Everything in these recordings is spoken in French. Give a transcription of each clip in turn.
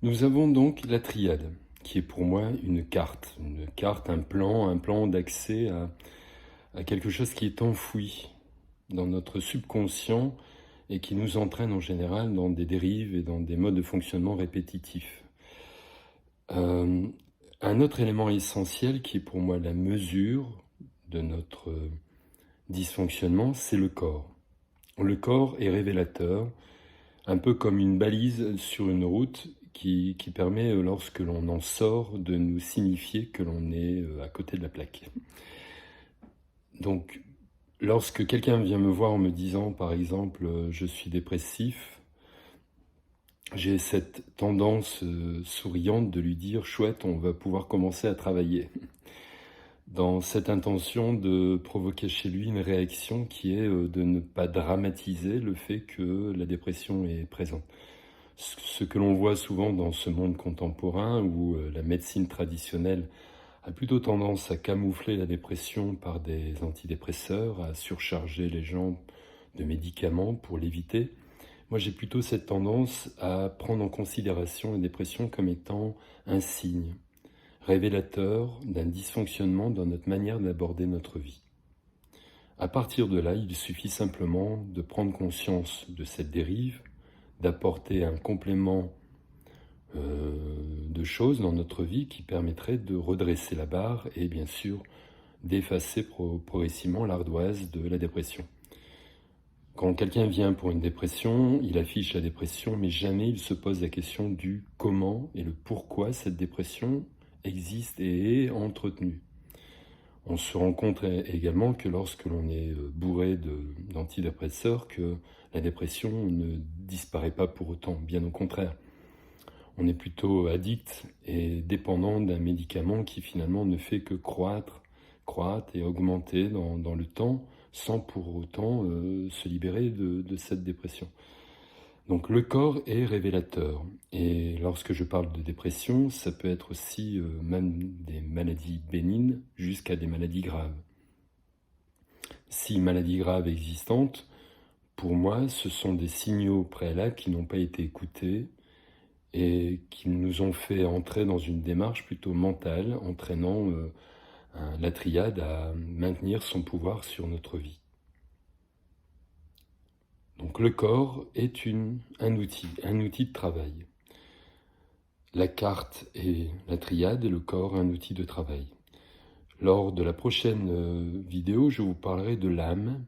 Nous avons donc la triade, qui est pour moi une carte, un plan d'accès à quelque chose qui est enfoui dans notre subconscient et qui nous entraîne en général dans des dérives et dans des modes de fonctionnement répétitifs. Euh, un autre élément essentiel qui est pour moi la mesure de notre dysfonctionnement, c'est le corps. Le corps est révélateur, un peu comme une balise sur une route qui permet, lorsque l'on en sort, de nous signifier que l'on est à côté de la plaque. Donc, lorsque quelqu'un vient me voir en me disant, par exemple, je suis dépressif, j'ai cette tendance souriante de lui dire, chouette, on va pouvoir commencer à travailler. Dans cette intention de provoquer chez lui une réaction qui est de ne pas dramatiser le fait que la dépression est présente. Ce que l'on voit souvent dans ce monde contemporain où la médecine traditionnelle a plutôt tendance à camoufler la dépression par des antidépresseurs, à surcharger les gens de médicaments pour l'éviter. Moi, j'ai plutôt cette tendance à prendre en considération la dépression comme étant un signe révélateur d'un dysfonctionnement dans notre manière d'aborder notre vie. À partir de là, il suffit simplement de prendre conscience de cette dérive, d'apporter un complément de choses dans notre vie qui permettrait de redresser la barre et bien sûr d'effacer progressivement l'ardoise de la dépression. Quand quelqu'un vient pour une dépression, il affiche la dépression, mais jamais il se pose la question du comment et le pourquoi cette dépression existe et est entretenue. On se rend compte également que lorsque l'on est bourré d'antidépresseurs, que la dépression ne disparaît pas pour autant, bien au contraire. On est plutôt addict et dépendant d'un médicament qui finalement ne fait que croître et augmenter dans le temps sans pour autant se libérer de cette dépression. Donc le corps est révélateur et lorsque je parle de dépression, ça peut être aussi même des maladies bénignes jusqu'à des maladies graves. Si maladies graves existantes, pour moi, ce sont des signaux préalables qui n'ont pas été écoutés et qui nous ont fait entrer dans une démarche plutôt mentale, entraînant la triade à maintenir son pouvoir sur notre vie. Donc le corps est un outil de travail. La carte est la triade et le corps un outil de travail. Lors de la prochaine vidéo, je vous parlerai de l'âme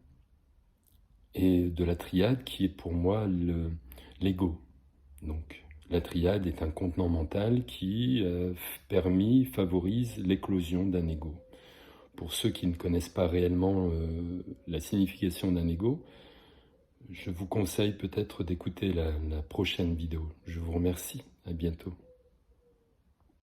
et de la triade qui est pour moi l'ego. Donc la triade est un contenant mental qui favorise l'éclosion d'un ego. Pour ceux qui ne connaissent pas réellement la signification d'un ego, je vous conseille peut-être d'écouter la prochaine vidéo. Je vous remercie, à bientôt.